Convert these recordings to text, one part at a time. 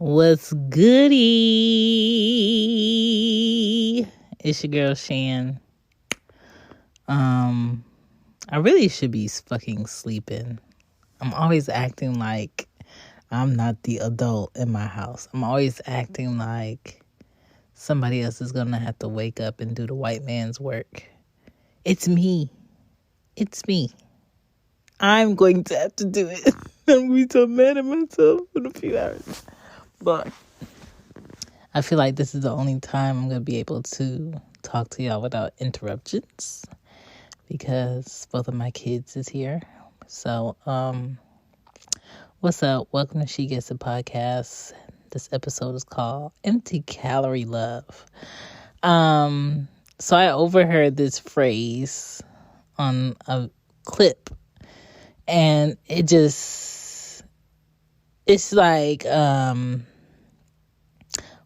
What's goody? It's your girl Shan. I really should be fucking sleeping. I'm always acting like I'm not the adult in my house. I'm always acting like somebody else is gonna have to wake up and do the white man's work. It's me. It's me. I'm going to have to do it. I'm going to be so mad at myself in a few hours. But I feel like this is the only time I'm going to be able to talk to y'all without interruptions because both of my kids is here. So, what's up? Welcome to She Gets a Podcast. This episode is called Empty Calorie Love. So I overheard this phrase on a clip, and it's like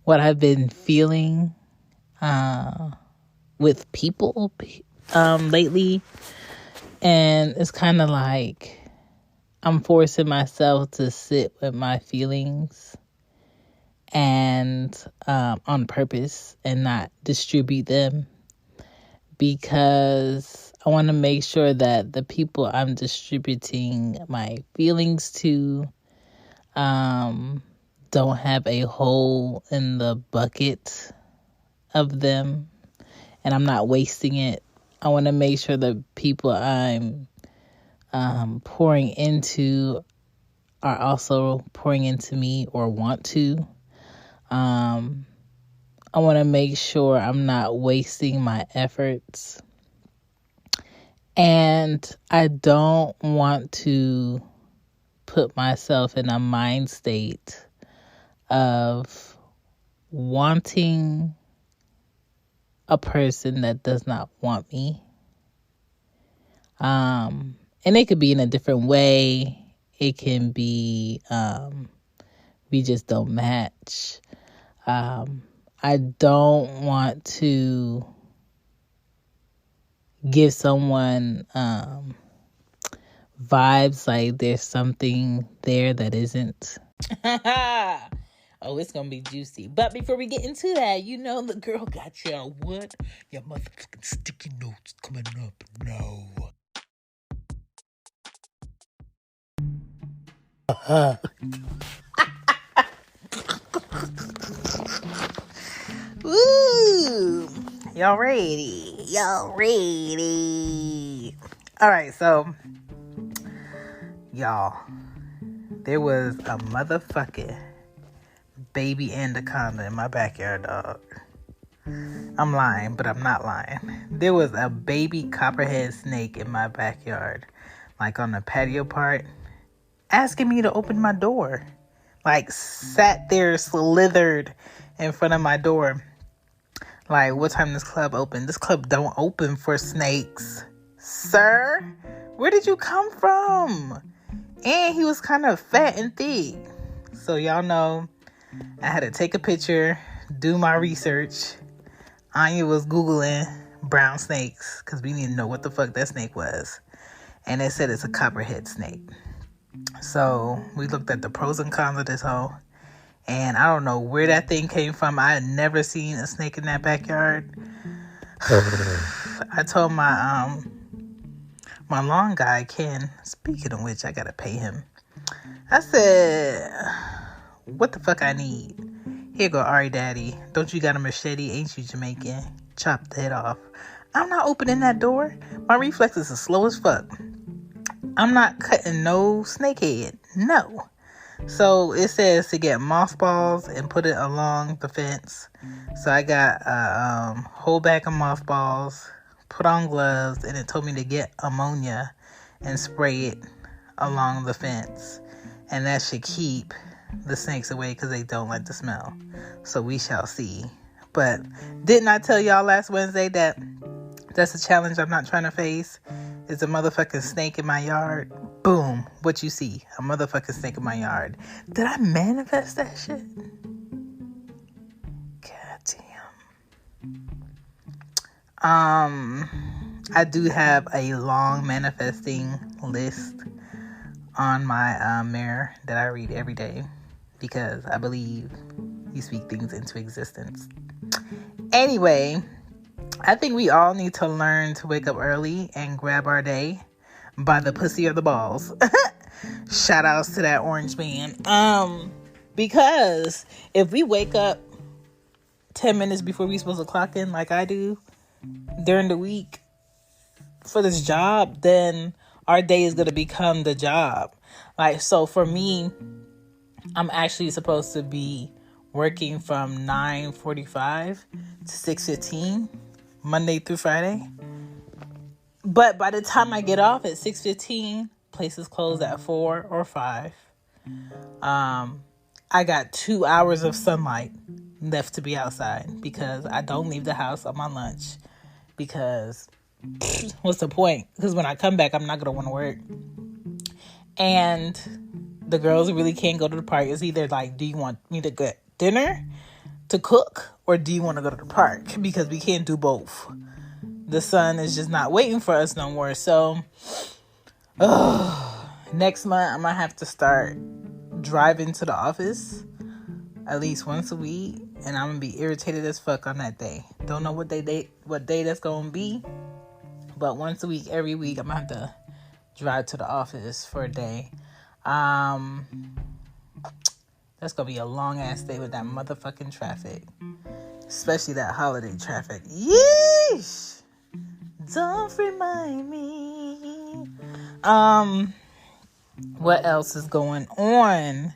what I've been feeling with people lately. And it's kind of like I'm forcing myself to sit with my feelings and on purpose and not distribute them, because I want to make sure that the people I'm distributing my feelings to don't have a hole in the bucket of them, and I'm not wasting it. I want to make sure the people I'm pouring into are also pouring into me or want to. I want to make sure I'm not wasting my efforts. And I don't want to put myself in a mind state of wanting a person that does not want me. And it could be in a different way. It can be we just don't match. I don't want to give someone vibes like there's something there that isn't. Oh, it's gonna be juicy. But before we get into that, you know the girl got your what? Your motherfucking sticky notes coming up now. Woo! Y'all ready? Y'all ready? All right, so y'all, there was a motherfucking baby anaconda in my backyard, dog. I'm lying, but I'm not lying. There was a baby copperhead snake in my backyard, like on the patio part, asking me to open my door. Like, sat there, slithered in front of my door. Like, what time this club open? This club don't open for snakes. Sir, where did you come from? And he was kind of fat and thick. So y'all know, I had to take a picture, do my research. Anya was Googling brown snakes because we need to know what the fuck that snake was. And it said it's a copperhead snake. So we looked at the pros and cons of this hoe. And I don't know where that thing came from. I had never seen a snake in that backyard. I told my lawn guy, Ken, speaking of which, I gotta pay him. I said, what the fuck I need? Here go Ari Daddy. Don't you got a machete? Ain't you Jamaican? Chop the head off. I'm not opening that door. My reflexes are slow as fuck. I'm not cutting no snake head. No. So it says to get mothballs and put it along the fence. So I got a whole bag of mothballs, put on gloves, and it told me to get ammonia and spray it along the fence. And that should keep the snakes away because they don't like the smell. So we shall see. But didn't I tell y'all last Wednesday that that's a challenge I'm not trying to face? Is a motherfucking snake in my yard. Boom. What you see? A motherfucking snake in my yard. Did I manifest that shit? God damn. I do have a long manifesting list on my mirror that I read every day. because I believe you speak things into existence. Anyway, I think we all need to learn to wake up early and grab our day by the pussy or the balls. Shout outs to that orange man. Because if we wake up 10 minutes before we're supposed to clock in, like I do during the week for this job, then our day is going to become the job. Like, so for me, I'm actually supposed to be working from 9:45 to 6:15, Monday through Friday. But by the time I get off at 6:15, places close at 4 or 5. I got 2 hours of sunlight left to be outside because I don't leave the house on my lunch. Because what's the point? Because when I come back, I'm not going to want to work. And the girls really can't go to the park. It's either like, do you want me to get dinner to cook, or do you want to go to the park? Because we can't do both. The sun is just not waiting for us no more. So next month I'm gonna have to start driving to the office at least once a week, and I'm gonna be irritated as fuck on that day. Don't know what day that's gonna be, but once a week, every week, I'm gonna have to drive to the office for a day. That's gonna be a long ass day with that motherfucking traffic, especially that holiday traffic. Yeesh! Don't remind me. What else is going on?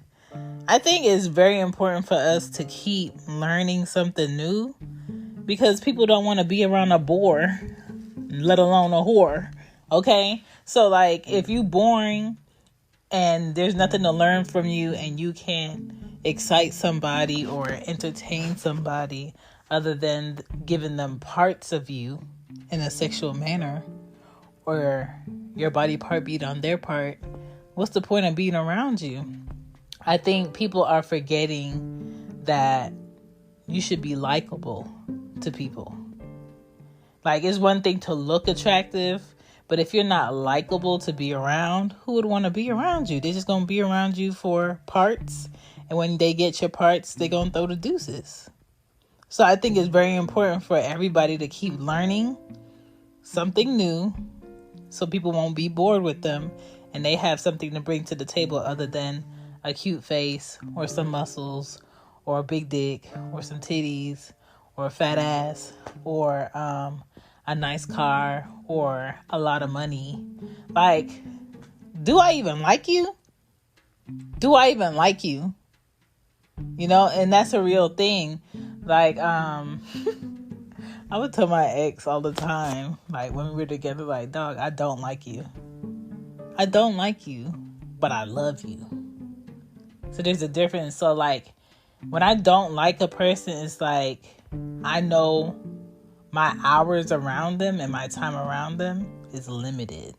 I think it's very important for us to keep learning something new, because people don't want to be around a bore, let alone a whore. Okay? So like, if you boring and there's nothing to learn from you, and you can't excite somebody or entertain somebody other than giving them parts of you in a sexual manner, or your body part beat on their part, what's the point of being around you? I think people are forgetting that you should be likable to people. Like, it's one thing to look attractive, but if you're not likable to be around, who would want to be around you? They're just going to be around you for parts. And when they get your parts, they're going to throw the deuces. So I think it's very important for everybody to keep learning something new, so people won't be bored with them, and they have something to bring to the table other than a cute face, or some muscles, or a big dick, or some titties, or a fat ass, or a nice car, or a lot of money. Like, do I even like you? Do I even like you? You know, and that's a real thing. Like, I would tell my ex all the time, like when we were together, like, dog, I don't like you. I don't like you, but I love you. So there's a difference. So like, when I don't like a person, it's like, I know my hours around them and my time around them is limited,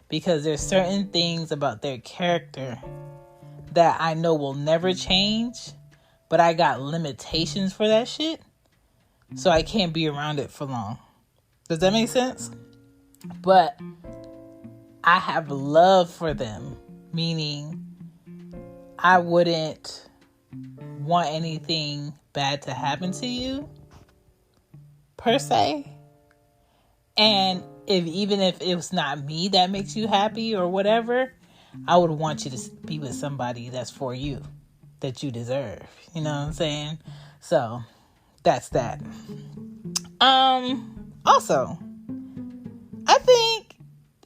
because there's certain things about their character that I know will never change, but I got limitations for that shit, so I can't be around it for long. Does that make sense? But I have love for them, meaning I wouldn't want anything bad to happen to you, per se. And even if it was not me that makes you happy or whatever, I would want you to be with somebody that's for you, that you deserve. You know what I'm saying? So that's that. Also, I think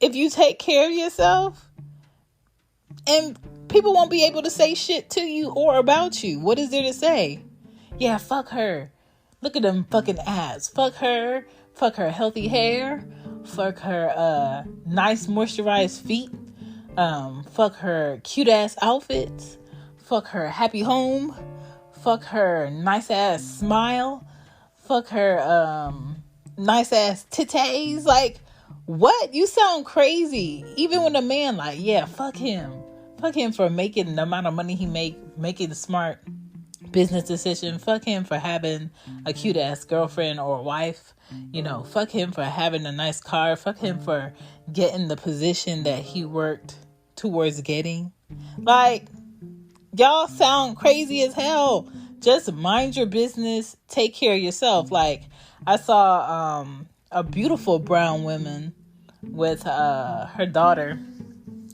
if you take care of yourself, and people won't be able to say shit to you or about you. What is there to say? Yeah, fuck her. Look at them fucking abs. Fuck her. Fuck her healthy hair. Fuck her nice moisturized feet. Fuck her cute ass outfits. Fuck her happy home. Fuck her nice ass smile. Fuck her nice ass titties. Like, what? You sound crazy. Even when a man like, yeah, fuck him. Fuck him for making the amount of money he making smart business decision. Fuck him for having a cute ass girlfriend or wife. You know, fuck him for having a nice car. Fuck him for getting the position that he worked towards getting. Like, Y'all sound crazy as hell. Just mind your business. Take care of yourself. Like, I saw a beautiful brown woman with her daughter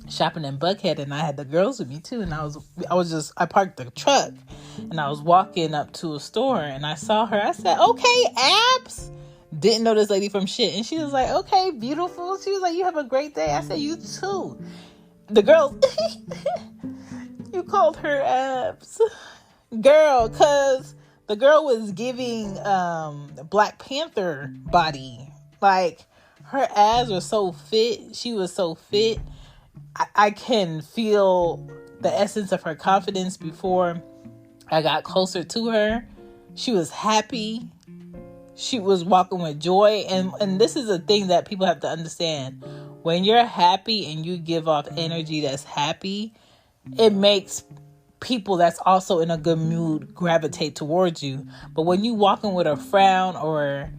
shopping in Buckhead, and I had the girls with me too. And I parked the truck, and I was walking up to a store, and I saw her. I said, "Okay, abs." Didn't know this lady from shit, and she was like, "Okay, beautiful." She was like, "You have a great day." I said, "You too." The girls, you called her abs, girl, cause the girl was giving Black Panther body. Like, her abs were so fit. She was so fit. I can feel the essence of her confidence before I got closer to her. She was happy. She was walking with joy. And this is a thing that people have to understand. When you're happy and you give off energy that's happy, it makes people that's also in a good mood gravitate towards you. But when you walking with a frown, or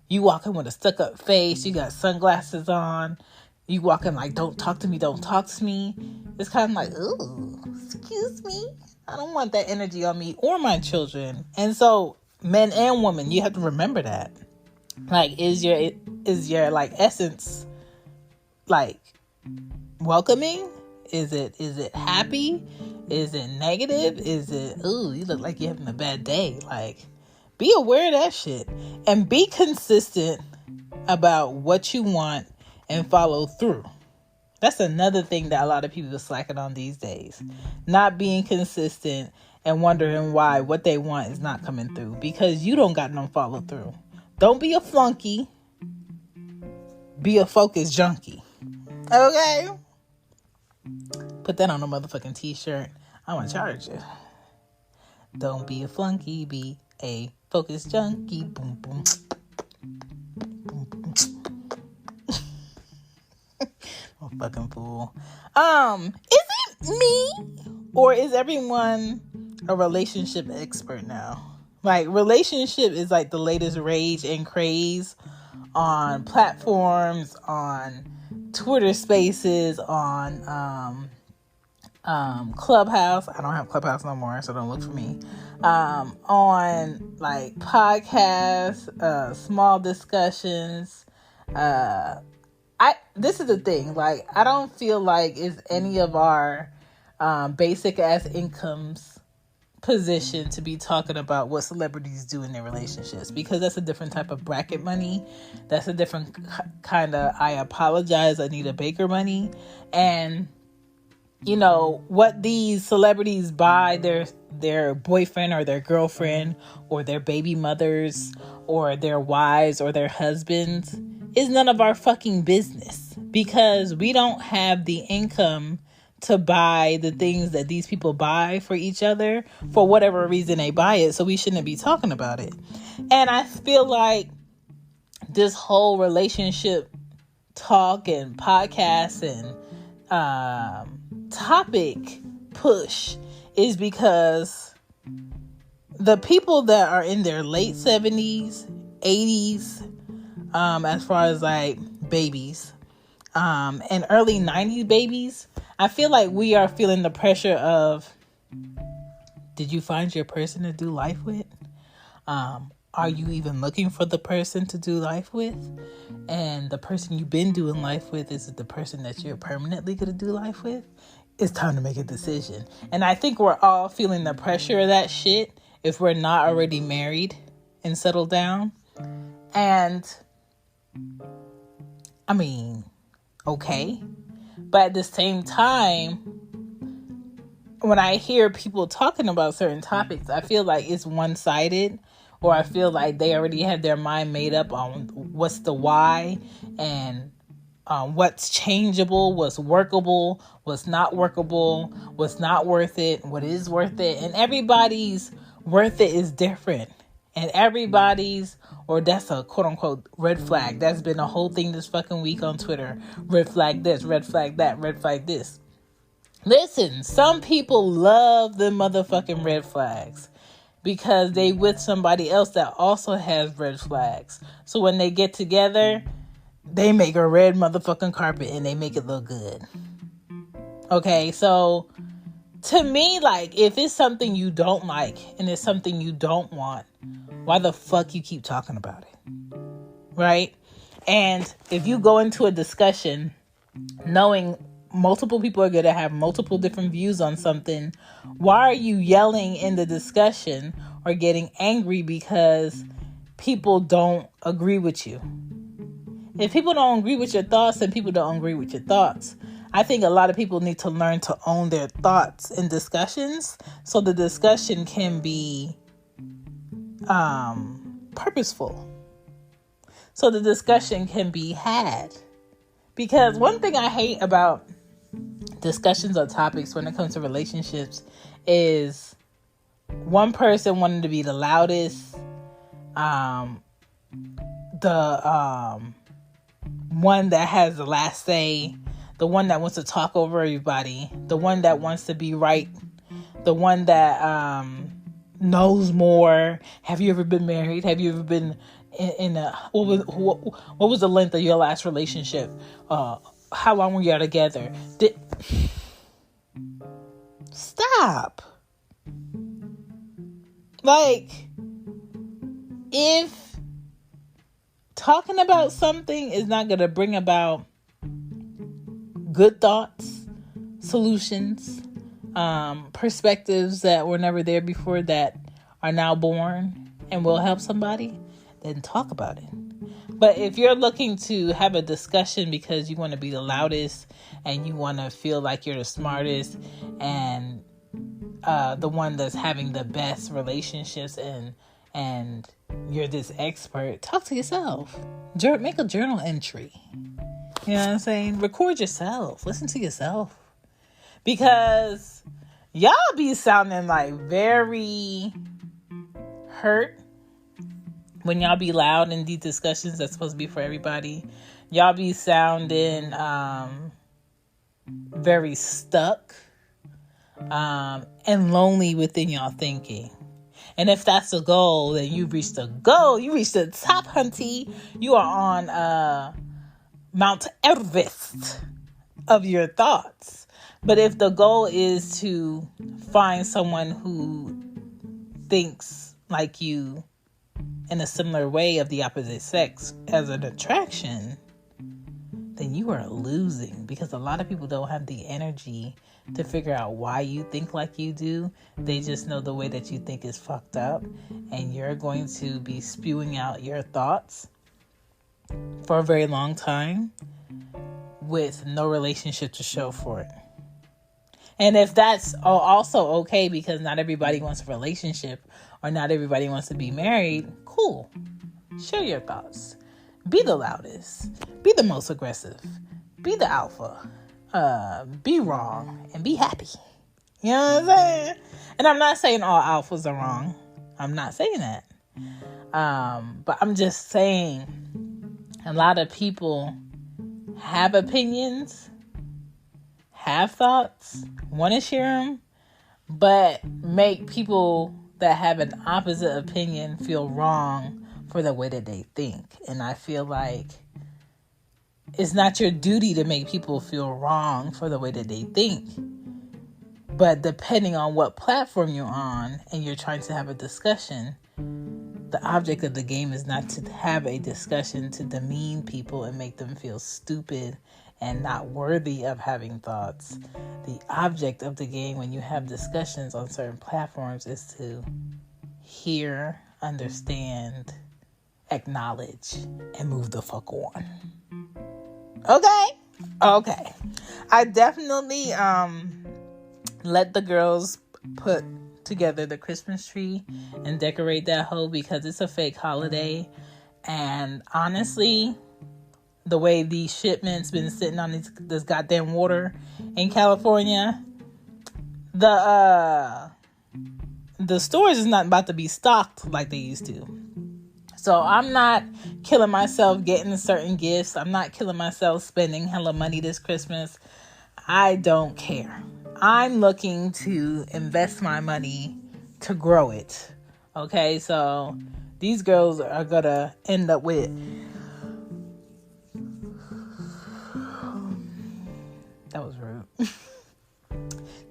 you walking with a stuck up face, you got sunglasses on, you walking like, don't talk to me, it's kind of like, ooh, excuse me, I don't want that energy on me or my children. And so men and women, you have to remember that. Like, is your like essence like welcoming? Is it happy? Is it negative? Is it, ooh, you look like you're having a bad day? Like, be aware of that shit and be consistent about what you want and follow through. That's another thing that a lot of people are slacking on these days. Not being consistent and wondering why what they want is not coming through, because you don't got no follow through. Don't be a flunky. Be a focused junkie. Okay? Put that on a motherfucking t-shirt. I'm gonna charge you. Don't be a flunky, be a focused junkie. Boom, boom. Boom, boom. Oh, fucking fool. Is it me? Or is everyone a relationship expert now? Like, relationship is like the latest rage and craze on platforms, on Twitter Spaces, on Clubhouse. I don't have Clubhouse no more, so don't look for me. On like podcasts, small discussions. This is the thing. Like, I don't feel like it's any of our basic ass incomes position to be talking about what celebrities do in their relationships, because that's a different type of bracket money. That's a different kind of, I apologize, Anita Baker money. And you know what these celebrities buy their boyfriend or their girlfriend or their baby mothers or their wives or their husbands is none of our fucking business, because we don't have the income to buy the things that these people buy for each other for whatever reason they buy it. So we shouldn't be talking about it. And I feel like this whole relationship talk and podcast and topic push is because the people that are in their late 70s, 80s, as far as like babies, and early 90s babies, I feel like we are feeling the pressure of, did you find your person to do life with? Are you even looking for the person to do life with? And the person you've been doing life with, is it the person that you're permanently going to do life with? It's time to make a decision. And I think we're all feeling the pressure of that shit if we're not already married and settled down. And I mean, okay. But at the same time, when I hear people talking about certain topics, I feel like it's one-sided, or I feel like they already have their mind made up on what's the why and what's changeable, what's workable, what's not workable, what's not worth it, what is worth it. And everybody's worth it is different. And everybody's, or that's a quote unquote red flag. That's been a whole thing this fucking week on Twitter. Red flag this, red flag that, red flag this. Listen, some people love the motherfucking red flags because they with somebody else that also has red flags. So when they get together, they make a red motherfucking carpet and they make it look good. Okay, so To me, like, if it's something you don't like and it's something you don't want, why the fuck you keep talking about it? Right? And if you go into a discussion knowing multiple people are going to have multiple different views on something, why are you yelling in the discussion or getting angry because people don't agree with you? If people don't agree with your thoughts, then people don't agree with your thoughts. I think a lot of people need to learn to own their thoughts in discussions so the discussion can be purposeful. So the discussion can be had. Because one thing I hate about discussions or topics when it comes to relationships is one person wanting to be the loudest, the one that has the last say, the one that wants to talk over everybody, the one that wants to be right, the one that knows more. Have you ever been married? Have you ever been in a what was the length of your last relationship? How long were y'all together? Stop. Like, if talking about something is not going to bring about good thoughts, solutions, perspectives that were never there before that are now born and will help somebody, then talk about it. But if you're looking to have a discussion because you want to be the loudest and you want to feel like you're the smartest and the one that's having the best relationships and you're this expert, talk to yourself. Make a journal entry. You know what I'm saying? Record yourself. Listen to yourself. Because y'all be sounding like very hurt when y'all be loud in these discussions that's supposed to be for everybody. Y'all be sounding very stuck and lonely within y'all thinking. And if that's the goal, then you've reached the goal. You reached the top, hunty. You are on Mount Everest of your thoughts. But if the goal is to find someone who thinks like you in a similar way of the opposite sex as an attraction, then you are losing, because a lot of people don't have the energy to figure out why you think like you do. They just know the way that you think is fucked up, and you're going to be spewing out your thoughts for a very long time with no relationship to show for it. And if that's also okay, because not everybody wants a relationship or not everybody wants to be married, cool. Share your thoughts. Be the loudest. Be the most aggressive. Be the alpha. Be wrong and be happy. You know what I'm saying? And I'm not saying all alphas are wrong. I'm not saying that. But I'm just saying a lot of people have opinions, have thoughts, want to share them, but make people that have an opposite opinion feel wrong for the way that they think. And I feel like it's not your duty to make people feel wrong for the way that they think. But depending on what platform you're on and you're trying to have a discussion, the object of the game is not to have a discussion to demean people and make them feel stupid and not worthy of having thoughts. The object of the game when you have discussions on certain platforms is to hear, understand, acknowledge, and move the fuck on. Okay. I definitely let the girls put together the Christmas tree and decorate that hoe because it's a fake holiday. And honestly, the way these shipments been sitting on this goddamn water in California, the stores is not about to be stocked like they used to. So I'm not killing myself getting certain gifts. I'm not killing myself spending hella money this Christmas. I don't care. I'm looking to invest my money to grow it. Okay, so these girls are gonna end up with that was rude.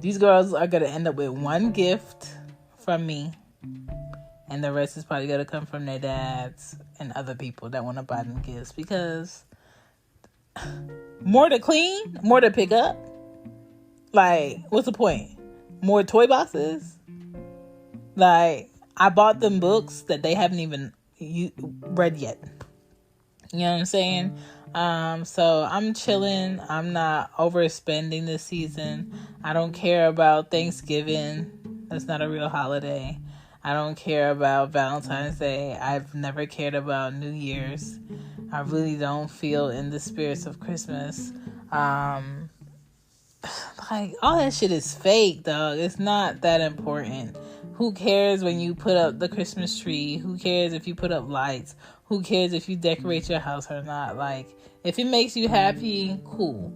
These girls are going to end up with one gift from me. And the rest is probably going to come from their dads and other people that want to buy them gifts. Because more to clean, more to pick up. Like, what's the point? More toy boxes? Like, I bought them books that they haven't even read yet. You know what I'm saying? So I'm chilling. I'm not overspending this season. I don't care about Thanksgiving. That's not a real holiday. I don't care about Valentine's Day. I've never cared about New Year's. I really don't feel in the spirits of Christmas. Like, all that shit is fake, dog. It's not that important. Who cares when you put up the Christmas tree? Who cares if you put up lights? Who cares if you decorate your house or not? Like, if it makes you happy, cool.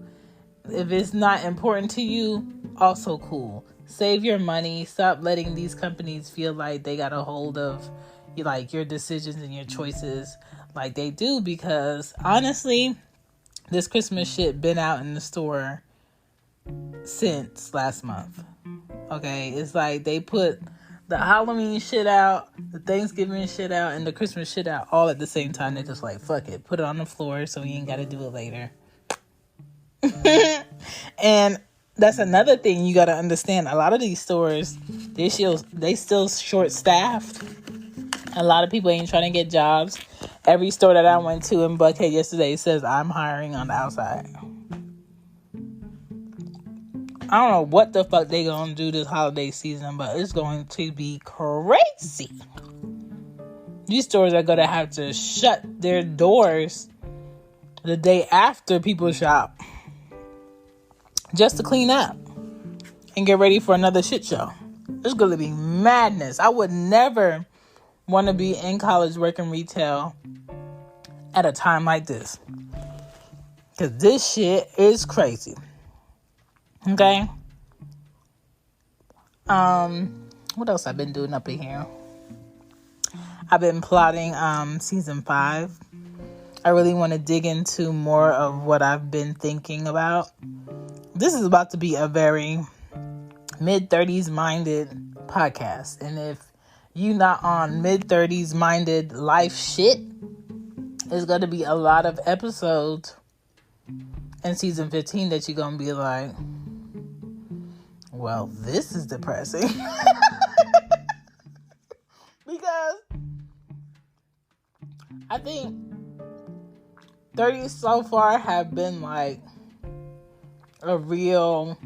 If it's not important to you, also cool. Save your money. Stop letting these companies feel like they got a hold of like your decisions and your choices like they do, because honestly, this Christmas shit been out in the store since last month. Okay, it's like they put the Halloween shit out, the Thanksgiving shit out, and the Christmas shit out all at the same time. They're just like, fuck it, put it on the floor so you ain't got to do it later. And that's another thing you got to understand. A lot of these stores, they still short-staffed. A lot of people ain't trying to get jobs. Every store that I went to in Buckhead yesterday says I'm hiring on the outside. I don't know what the fuck they gonna do this holiday season, but it's going to be crazy. These stores are gonna have to shut their doors the day after people shop just to clean up and get ready for another shit show. It's gonna be madness. I would never want to be in college working retail at a time like this, because this shit is crazy. Okay. What else I've been doing up in here? I've been plotting season 5. I really want to dig into more of what I've been thinking about. This is about to be a very mid-30s minded podcast. And if you not on mid-30s minded life shit, there's going to be a lot of episodes in season 15 that you're going to be like, well, this is depressing. Because I think 30s so far have been like a real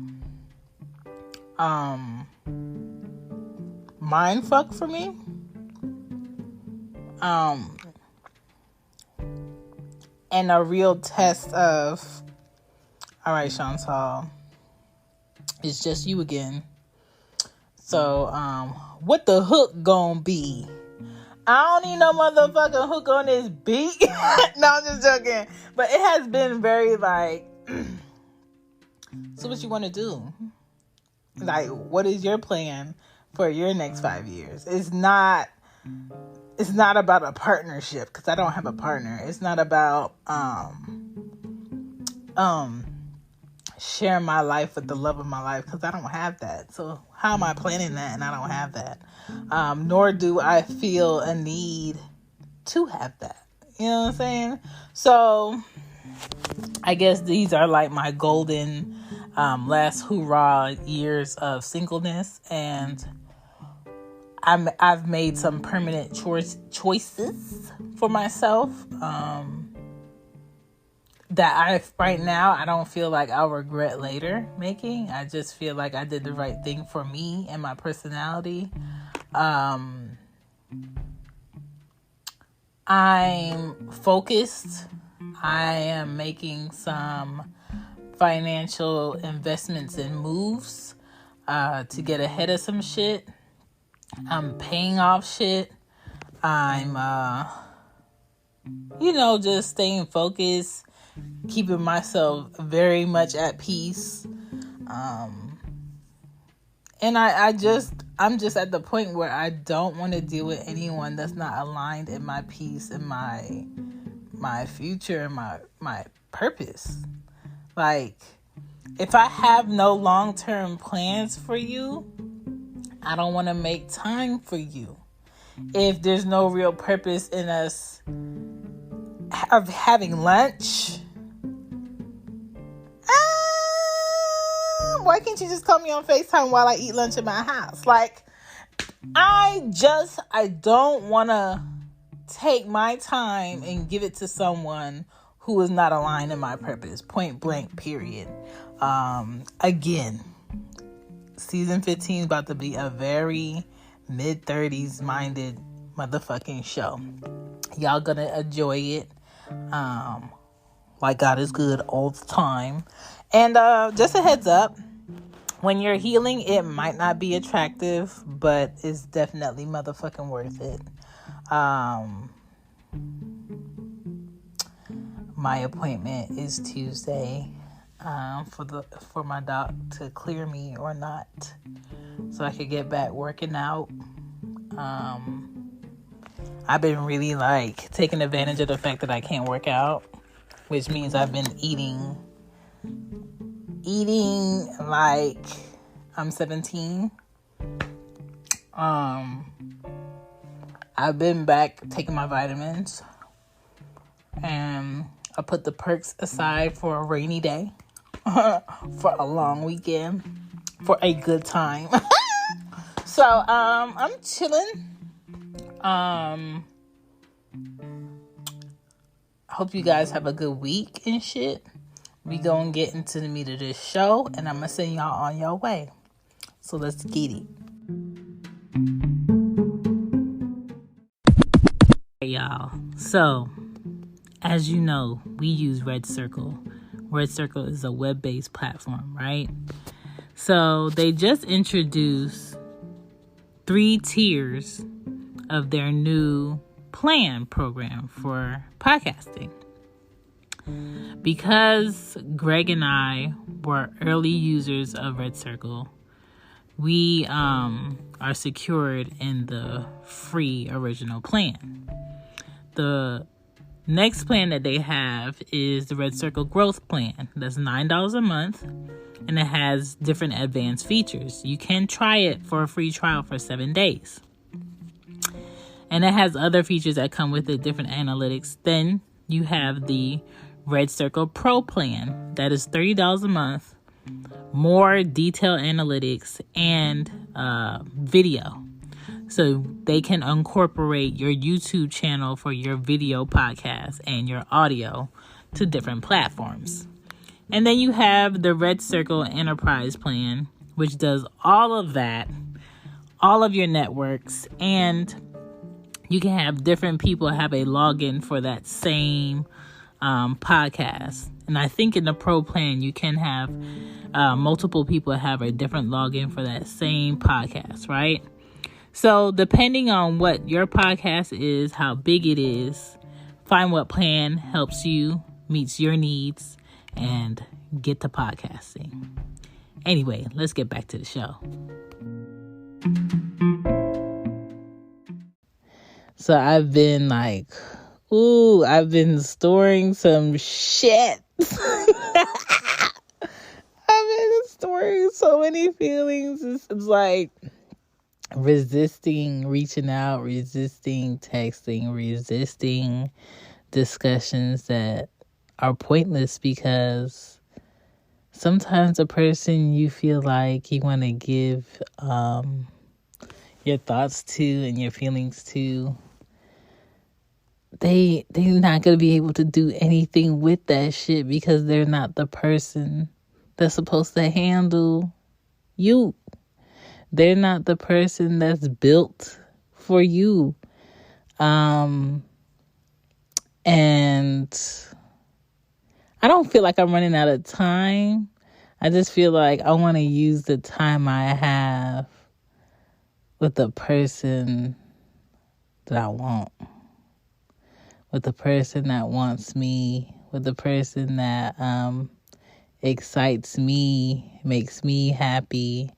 mind fuck for me. And a real test of, all right, Chantal, it's just you again. So, what the hook gonna be? I don't need no motherfucking hook on this beat. No, I'm just joking. But it has been very like, so what you want to do? Like, what is your plan for your next 5 years? It's not about a partnership, because I don't have a partner. It's not about sharing my life with the love of my life, because I don't have that. So how am I planning that and I don't have that? Nor do I feel a need to have that. You know what I'm saying? So I guess these are like my golden last hoorah years of singleness, and I've made some permanent choices for myself that right now I don't feel like I'll regret later making. I just feel like I did the right thing for me and my personality. I'm focused. I am making some financial investments and moves to get ahead of some shit. I'm paying off shit. I'm, just staying focused, keeping myself very much at peace. And I'm just at the point where I don't want to deal with anyone that's not aligned in my peace and my future and my purpose. Like, if I have no long-term plans for you, I don't want to make time for you. If there's no real purpose in us having lunch, why can't you just call me on FaceTime while I eat lunch at my house? Like, I don't want to take my time and give it to someone who is not aligned in my purpose. Point blank, period. Again, season 15 is about to be a very mid-30s minded motherfucking show. Y'all gonna enjoy it. Like God is good all the time. And just a heads up, when you're healing, it might not be attractive, but it's definitely motherfucking worth it. My appointment is Tuesday for my doc to clear me or not, so I could get back working out. I've been really taking advantage of the fact that I can't work out, which means I've been eating like I'm 17. I've been back taking my vitamins, and I put the perks aside for a rainy day, for a long weekend, for a good time. So I'm chilling. I hope you guys have a good week and shit. We gonna get into the meat of this show, and I'm gonna send y'all on your way. So let's get it. Hey y'all. So, as you know, we use Red Circle. Red Circle is a web-based platform, right? So they just introduced 3 tiers of their new plan program for podcasting. Because Greg and I were early users of Red Circle, we are secured in the free original plan. The next plan that they have is the Red Circle Growth Plan. That's $9 a month, and it has different advanced features. You can try it for a free trial for 7 days. And it has other features that come with it, different analytics. Then you have the Red Circle Pro Plan. That is $30 a month, more detailed analytics, and video. So they can incorporate your YouTube channel for your video podcast and your audio to different platforms. And then you have the Red Circle Enterprise Plan, which does all of that, all of your networks, and you can have different people have a login for that same podcast. And I think in the Pro Plan, you can have multiple people have a different login for that same podcast, right? So depending on what your podcast is, how big it is, find what plan helps you, meets your needs, and get to podcasting. Anyway, let's get back to the show. So I've been I've been storing some shit. I've been storing so many feelings. It's like resisting reaching out, resisting texting, resisting discussions that are pointless, because sometimes a person you feel like you want to give your thoughts to and your feelings to, they're not going to be able to do anything with that shit because they're not the person that's supposed to handle you. They're not the person that's built for you. And I don't feel like I'm running out of time. I just feel like I want to use the time I have with the person that I want. With the person that wants me. With the person that excites me, makes me happy.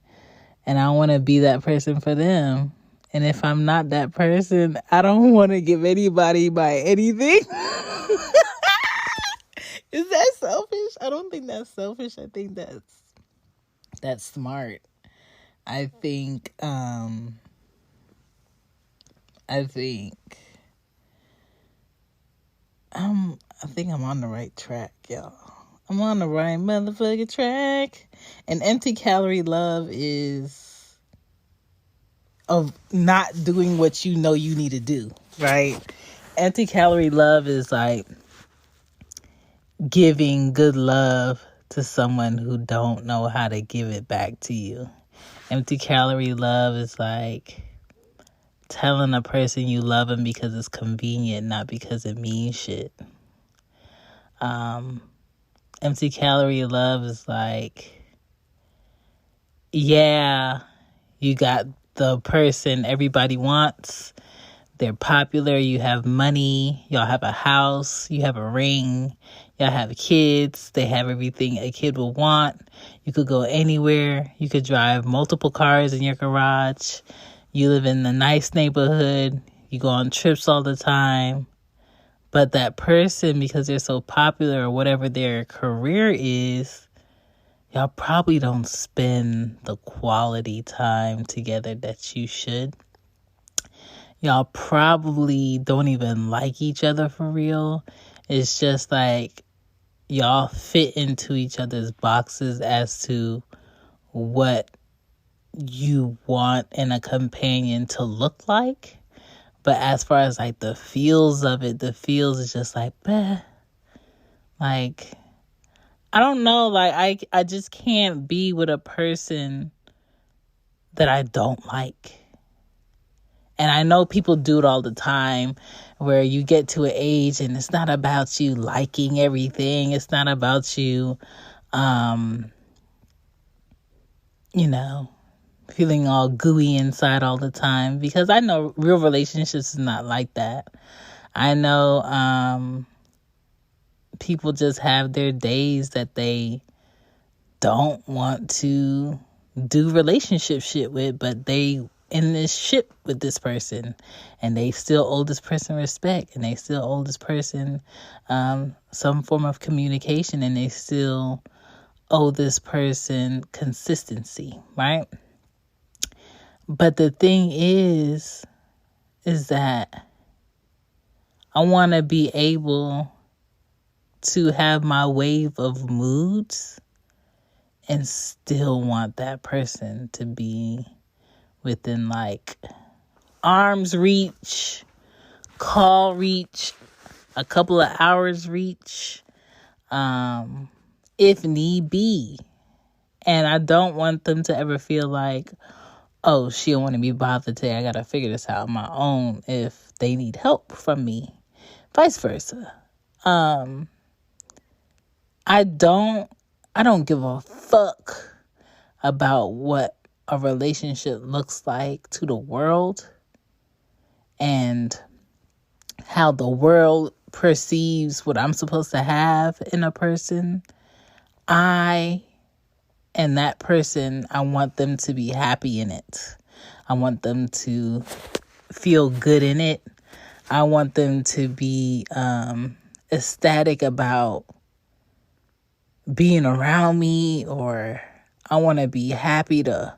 And I want to be that person for them. And if I'm not that person, I don't want to give anybody my anything. It's that selfish. I don't think that's selfish. I think that's smart. I think I think I think I'm on the right track, y'all. I'm on the right motherfucking track. And empty calorie love is of not doing what you know you need to do, right? Empty calorie love is like giving good love to someone who don't know how to give it back to you. Empty calorie love is like telling a person you love them because it's convenient, not because it means shit. Empty calorie love is like, yeah, you got the person everybody wants. They're popular. You have money. Y'all have a house. You have a ring. Y'all have kids. They have everything a kid would want. You could go anywhere. You could drive multiple cars in your garage. You live in a nice neighborhood. You go on trips all the time. But that person, because they're so popular or whatever their career is, y'all probably don't spend the quality time together that you should. Y'all probably don't even like each other for real. It's just like y'all fit into each other's boxes as to what you want in a companion to look like. But as far as like the feels of it, the feels is just like, bleh. Like, I don't know. Like, I just can't be with a person that I don't like. And I know people do it all the time where you get to an age and it's not about you liking everything. It's not about you, feeling all gooey inside all the time. Because I know real relationships is not like that. I know people just have their days that they don't want to do relationship shit with, but they in this ship with this person, and they still owe this person respect, and they still owe this person some form of communication, and they still owe this person consistency, right? But the thing is that I want to be able to have my wave of moods and still want that person to be within like arm's reach, call reach, a couple of hours reach, if need be. And I don't want them to ever feel like, oh, she don't want to be bothered today. I got to figure this out on my own if they need help from me. Vice versa. I don't give a fuck about what a relationship looks like to the world and how the world perceives what I'm supposed to have in a person. I that person, I want them to be happy in it. I want them to feel good in it. I want them to be ecstatic about being around me, or I want to be happy to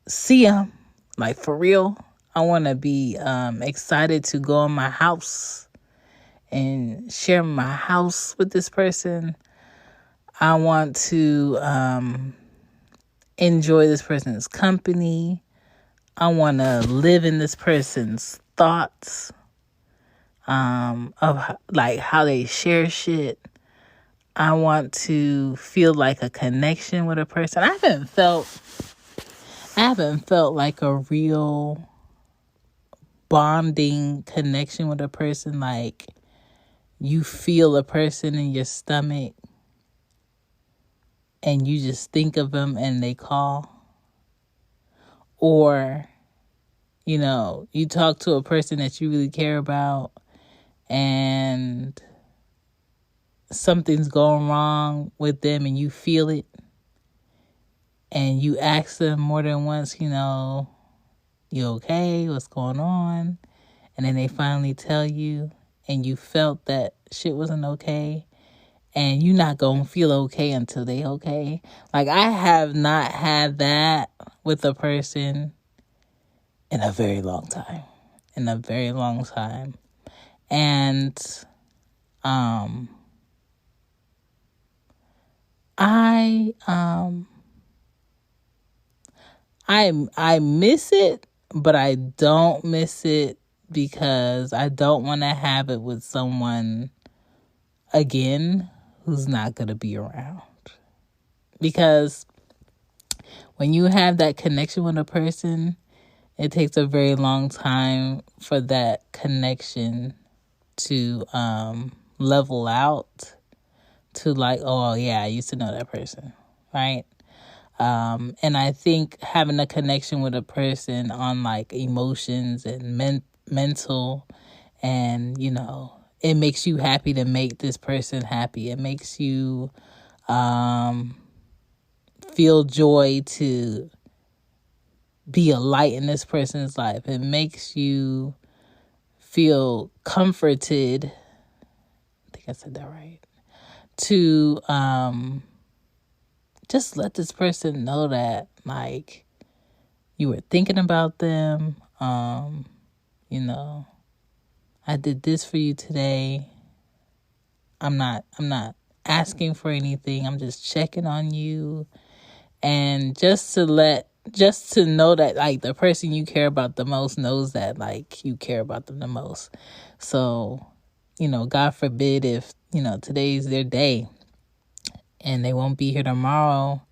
see them, like for real. I want to be excited to go in my house and share my house with this person. I want to enjoy this person's company. I want to live in this person's thoughts of like how they share shit. I want to feel like a connection with a person. I haven't felt like a real bonding connection with a person. Like you feel a person in your stomach and you just think of them and they call. Or, you talk to a person that you really care about and something's going wrong with them and you feel it. And you ask them more than once, you okay? What's going on? And then they finally tell you and you felt that shit wasn't okay. and you're not gonna feel okay until they okay. Like, I have not had that with a person in a very long time. And I miss it, but I don't miss it because I don't want to have it with someone again who's not going to be around. Because when you have that connection with a person, it takes a very long time for that connection to level out to like, oh yeah, I used to know that person, right? And I think having a connection with a person on like emotions and mental, and it makes you happy to make this person happy. It makes you feel joy to be a light in this person's life. It makes you feel comforted. I think I said that right. To just let this person know that like you were thinking about them. I did this for you today. I'm not asking for anything. I'm just checking on you. And just to know that like the person you care about the most knows that like you care about them the most. So, God forbid if, today's their day and they won't be here tomorrow,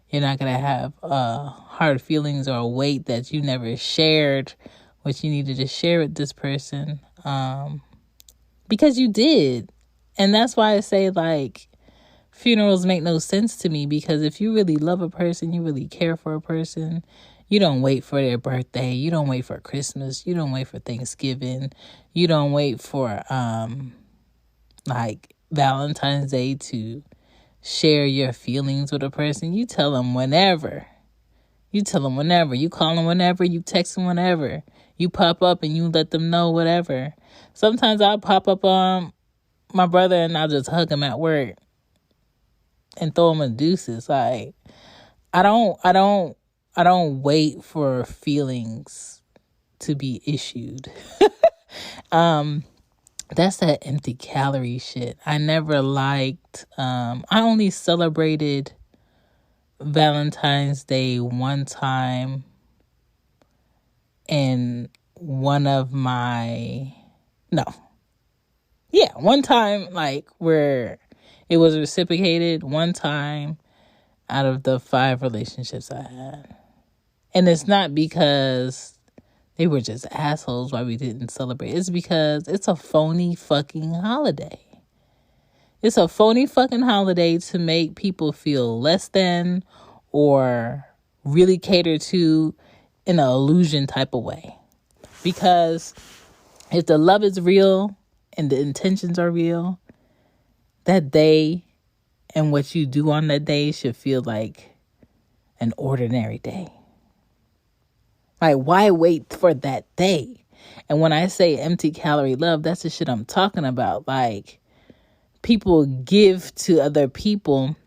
you're not going to have hard feelings or a weight that you never shared, what you needed to share with this person, because you did. And that's why I say, like, funerals make no sense to me, because if you really love a person, you really care for a person, you don't wait for their birthday, you don't wait for Christmas, you don't wait for Thanksgiving, you don't wait for like Valentine's Day to share your feelings with a person. You tell them whenever. You call them whenever. You text them whenever. You pop up and you let them know whatever. Sometimes I'll pop up on my brother and I'll just hug him at work and throw him a deuces. Like, I don't wait for feelings to be issued. That's that empty calorie shit. I never liked, I only celebrated Valentine's Day one time in one time, like, where it was reciprocated, one time out of the 5 relationships I had. And it's not because they were just assholes why we didn't celebrate. It's because it's a phony fucking holiday. It's a phony fucking holiday to make people feel less than or really cater to in an illusion type of way. Because if the love is real and the intentions are real, that day and what you do on that day should feel like an ordinary day. Like, why wait for that day? And when I say empty calorie love, that's the shit I'm talking about. Like, people give to other people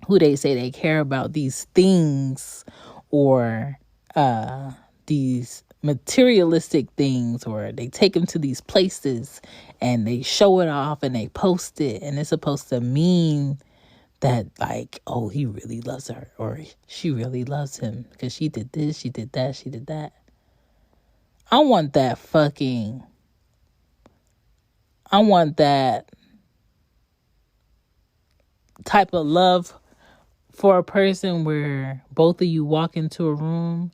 who they say they care about these things or these materialistic things, or they take them to these places and they show it off and they post it, and it's supposed to mean that, like, oh, he really loves her or she really loves him because she did this, she did that, she did that. I want that type of love for a person where both of you walk into a room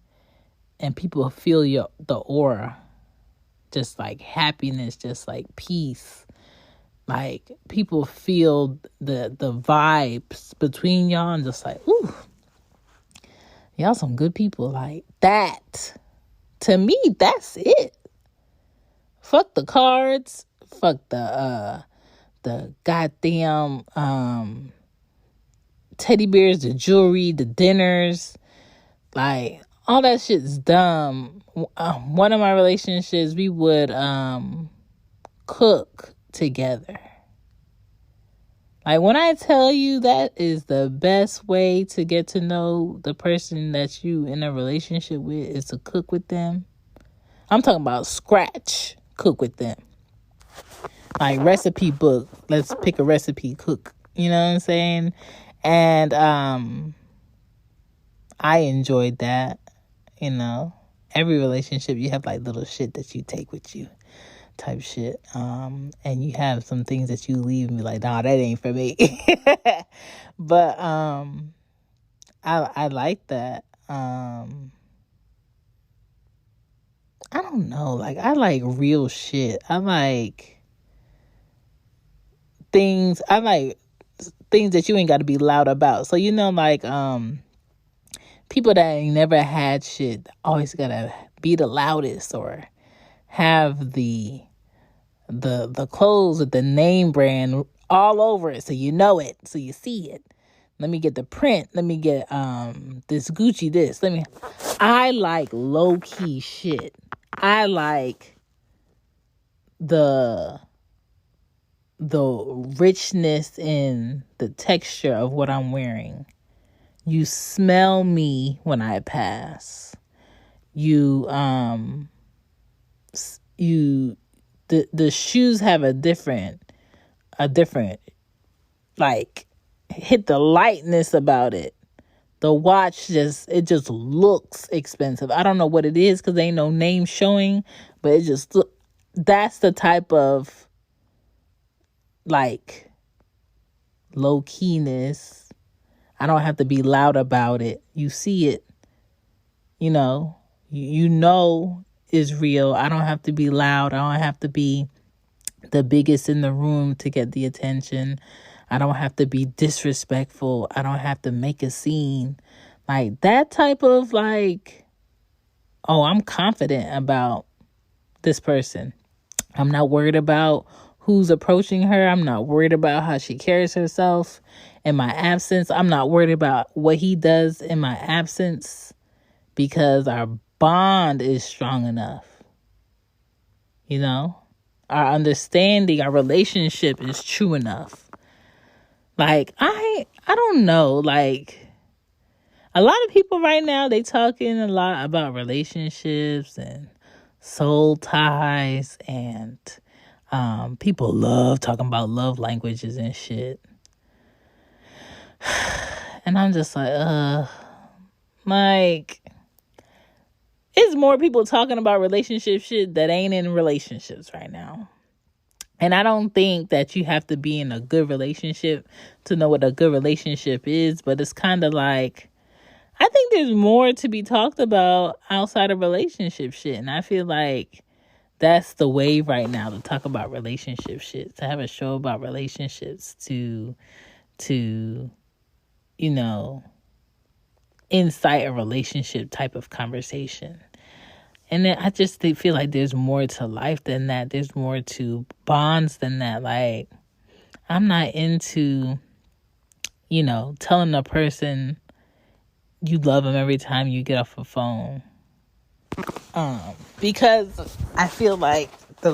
and people feel the aura, just like happiness, just like peace. Like, people feel the vibes between y'all and just like, ooh, y'all some good people. Like, that, to me, that's it. Fuck the cards. Fuck the goddamn teddy bears, the jewelry, the dinners. Like, all that shit's dumb. One of my relationships, we would cook together. Like, when I tell you that is the best way to get to know the person that you in a relationship with is to cook with them. I'm talking about scratch cook with them. Like, recipe book. Let's pick a recipe, cook. You know what I'm saying? And I enjoyed that. Every relationship, you have like little shit that you take with you type shit. And you have some things that you leave and be like, nah, that ain't for me. But I like that. I don't know. Like, I like real shit. I like things that you ain't got to be loud about. So, like, people that ain't never had shit always gotta be the loudest or have the clothes with the name brand all over it, so you know it, so you see it. Let me get the print. Let me get this Gucci this. I like low key shit. I like the richness in the texture of what I'm wearing. You smell me when I pass. The shoes have a different like hit the lightness about it. The watch just looks expensive. I don't know what it is because ain't no name showing, but it just that's the type of like low keyness. I don't have to be loud about it. You see it, you know is real. I don't have to be loud. I don't have to be the biggest in the room to get the attention. I don't have to be disrespectful. I don't have to make a scene. Like that type of like, oh, I'm confident about this person. I'm not worried about who's approaching her. I'm not worried about how she carries herself in my absence. I'm not worried about what he does in my absence because our bond is strong enough. Our understanding, our relationship is true enough. Like, I don't know. Like, a lot of people right now, they talking a lot about relationships and soul ties, and people love talking about love languages and shit. And I'm just like, it's more people talking about relationship shit that ain't in relationships right now. And I don't think that you have to be in a good relationship to know what a good relationship is, but it's kind of like, I think there's more to be talked about outside of relationship shit. And I feel like that's the wave right now, to talk about relationship shit, to have a show about relationships, to incite a relationship type of conversation. And then I just feel like there's more to life than that. There's more to bonds than that. Like, I'm not into, telling a person you love them every time you get off a phone. Because I feel like the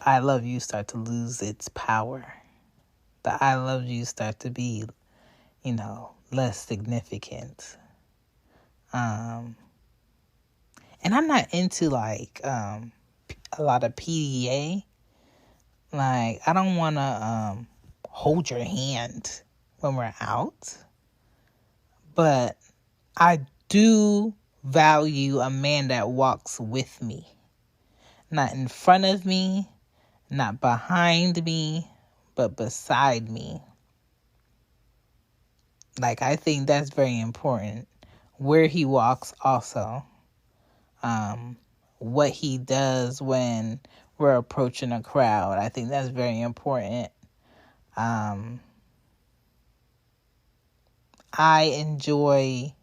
I love you start to lose its power. The I love you start to be, less significant. And I'm not into like a lot of PDA. Like, I don't want to hold your hand when we're out. But I do value a man that walks with me. Not in front of me, not behind me, but beside me. Like, I think that's very important. Where he walks also. What he does when we're approaching a crowd. I think that's very important. I enjoy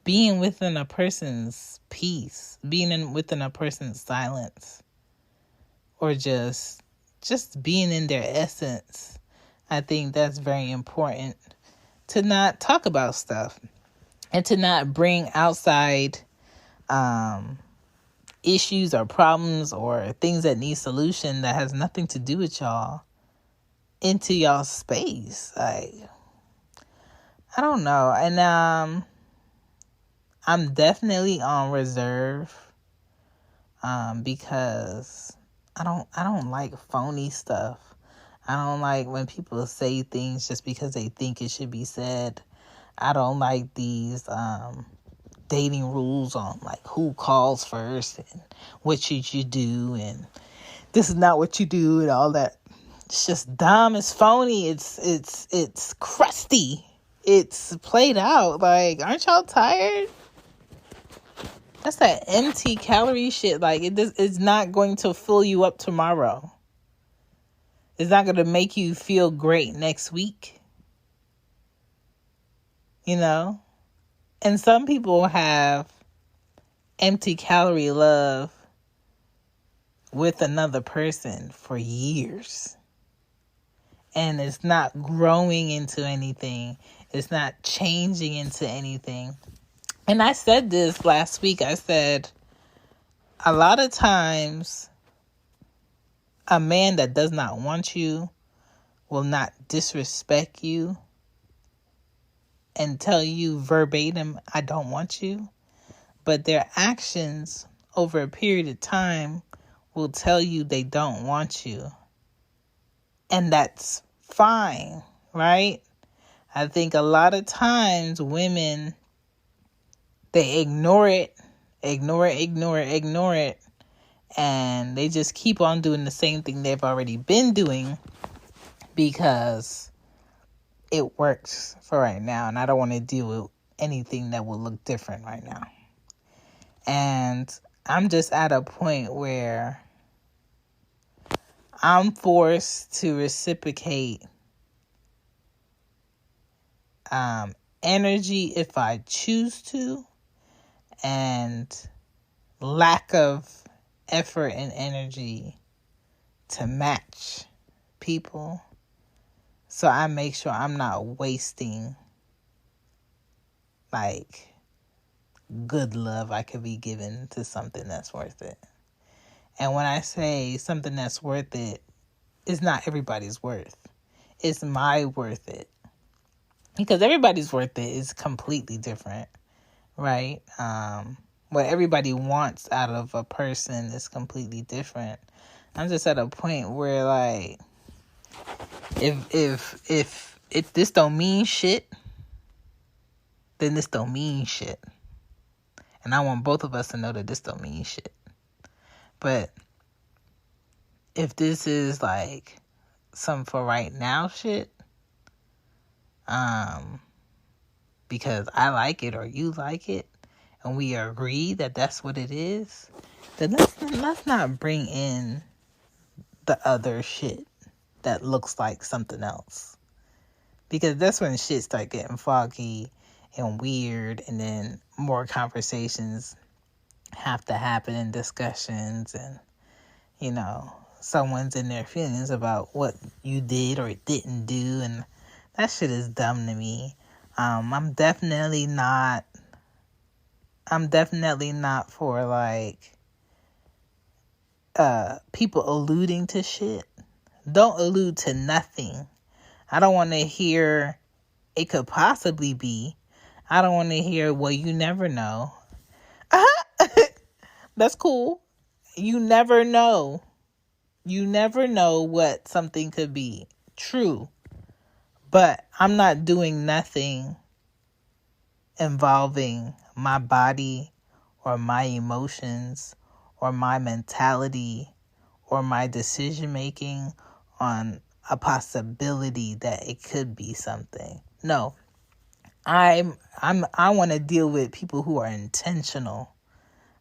being within a person's peace, within a person's silence, or just being in their essence. I think that's very important, to not talk about stuff and to not bring outside issues or problems or things that need solution that has nothing to do with y'all into y'all space. Like, I don't know. And I'm definitely on reserve because I don't like phony stuff. I don't like when people say things just because they think it should be said. I don't like these dating rules on like who calls first and what should you do and this is not what you do and all that. It's just dumb. It's phony. It's crusty. It's played out. Like, aren't y'all tired? That's that empty calorie shit. Like, it's not going to fill you up tomorrow. It's not going to make you feel great next week. You know? And some people have empty calorie love with another person for years. And it's not growing into anything. It's not changing into anything. And I said this last week. I said, a lot of times, a man that does not want you will not disrespect you and tell you verbatim, I don't want you. But their actions over a period of time will tell you they don't want you. And that's fine, right? I think a lot of times women, they ignore it, and they just keep on doing the same thing they've already been doing because it works for right now. And I don't want to deal with anything that will look different right now. And I'm just at a point where I'm forced to reciprocate energy if I choose to, and lack of effort and energy to match people. So I make sure I'm not wasting like good love I could be given to something that's worth it. And when I say something that's worth it, it's not everybody's worth. It's my worth it. Because everybody's worth it is completely different, right? What everybody wants out of a person is completely different. I'm just at a point where, like, if this don't mean shit, then this don't mean shit. And I want both of us to know that this don't mean shit. But if this is like some for right now shit, because I like it or you like it, and we agree that that's what it is, then let's not bring in the other shit that looks like something else. Because that's when shit start getting foggy and weird, and then more conversations have to happen and discussions, and, you know, someone's in their feelings about what you did or didn't do, and that shit is dumb to me. I'm definitely not for, like, people alluding to shit. Don't allude to nothing. I don't want to hear it could possibly be. I don't want to hear, well, you never know. That's cool. You never know. You never know what something could be. True. But I'm not doing nothing involving my body or my emotions or my mentality or my decision making on a possibility that it could be something. No. I want to deal with people who are intentional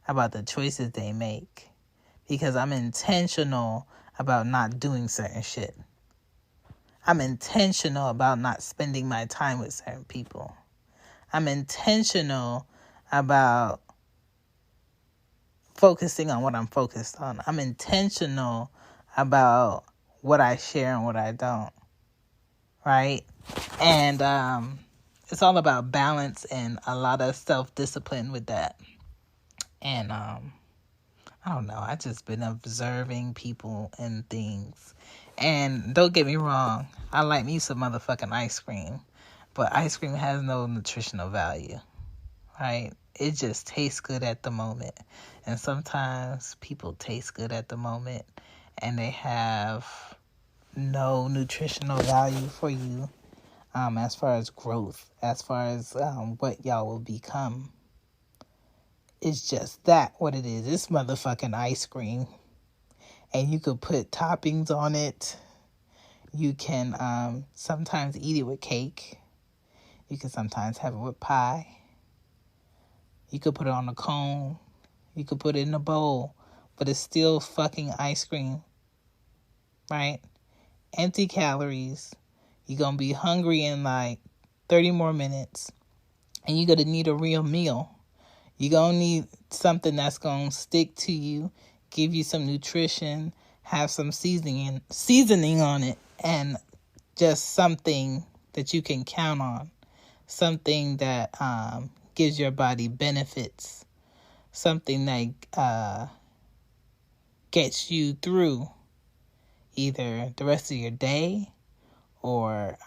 about the choices they make, because I'm intentional about not doing certain shit. I'm intentional about not spending my time with certain people. I'm intentional about focusing on what I'm focused on. I'm intentional about what I share and what I don't. Right? And it's all about balance and a lot of self-discipline with that. And I don't know, I just been observing people and things. And don't get me wrong, I like me some motherfucking ice cream. But ice cream has no nutritional value, right? It just tastes good at the moment. And sometimes people taste good at the moment and they have no nutritional value for you as far as growth, as far as what y'all will become. It's just that what it is. It's motherfucking ice cream. And you could put toppings on it. You can sometimes eat it with cake. You can sometimes have it with pie. You could put it on a cone. You could put it in a bowl. But it's still fucking ice cream. Right? Empty calories. You're going to be hungry in like 30 more minutes. And you're going to need a real meal. You're going to need something that's going to stick to you, give you some nutrition, have some seasoning on it, and just something that you can count on. Something that gives your body benefits. Something that gets you through either the rest of your day or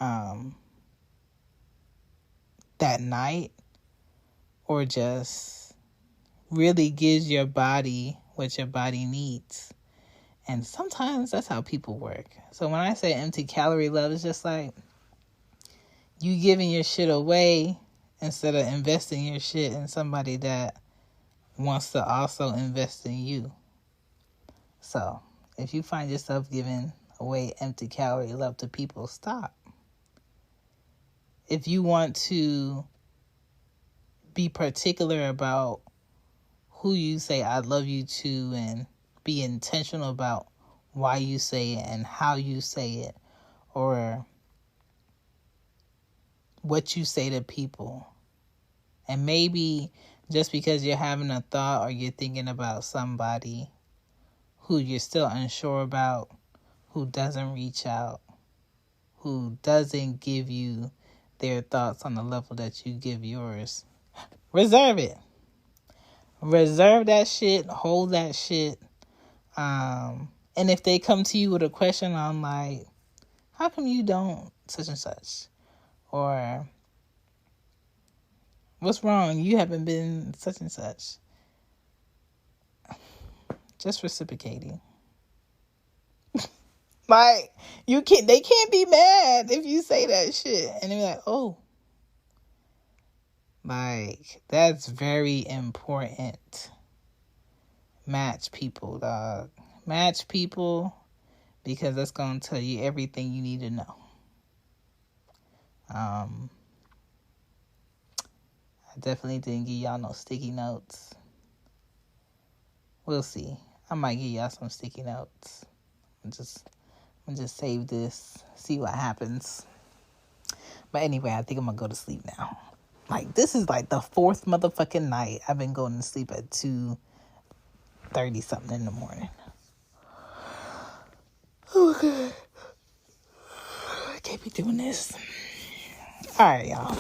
that night, or just really gives your body what your body needs. And sometimes that's how people work. So when I say empty calorie love, it's just like you giving your shit away instead of investing your shit in somebody that wants to also invest in you. So if you find yourself giving away empty calorie love to people, stop. If you want to be particular about who you say I love you to and be intentional about why you say it and how you say it or what you say to people. And maybe just because you're having a thought or you're thinking about somebody who you're still unsure about, who doesn't reach out, who doesn't give you their thoughts on the level that you give yours, reserve it. Reserve that shit. Hold that shit. And if they come to you with a question on like, how come you don't such and such? Or what's wrong? You haven't been such and such. Just reciprocating. Like, they can't be mad if you say that shit. And they're like, oh. Like, that's very important. Match people, dog. Match people because that's going to tell you everything you need to know. I definitely didn't give y'all no sticky notes. We'll see. I might give y'all some sticky notes. I'm just save this, see what happens. But anyway, I think I'm going to go to sleep now. Like, this is like the fourth motherfucking night I've been going to sleep at 2:30 something in the morning. Okay. I can't be doing this. All right, y'all.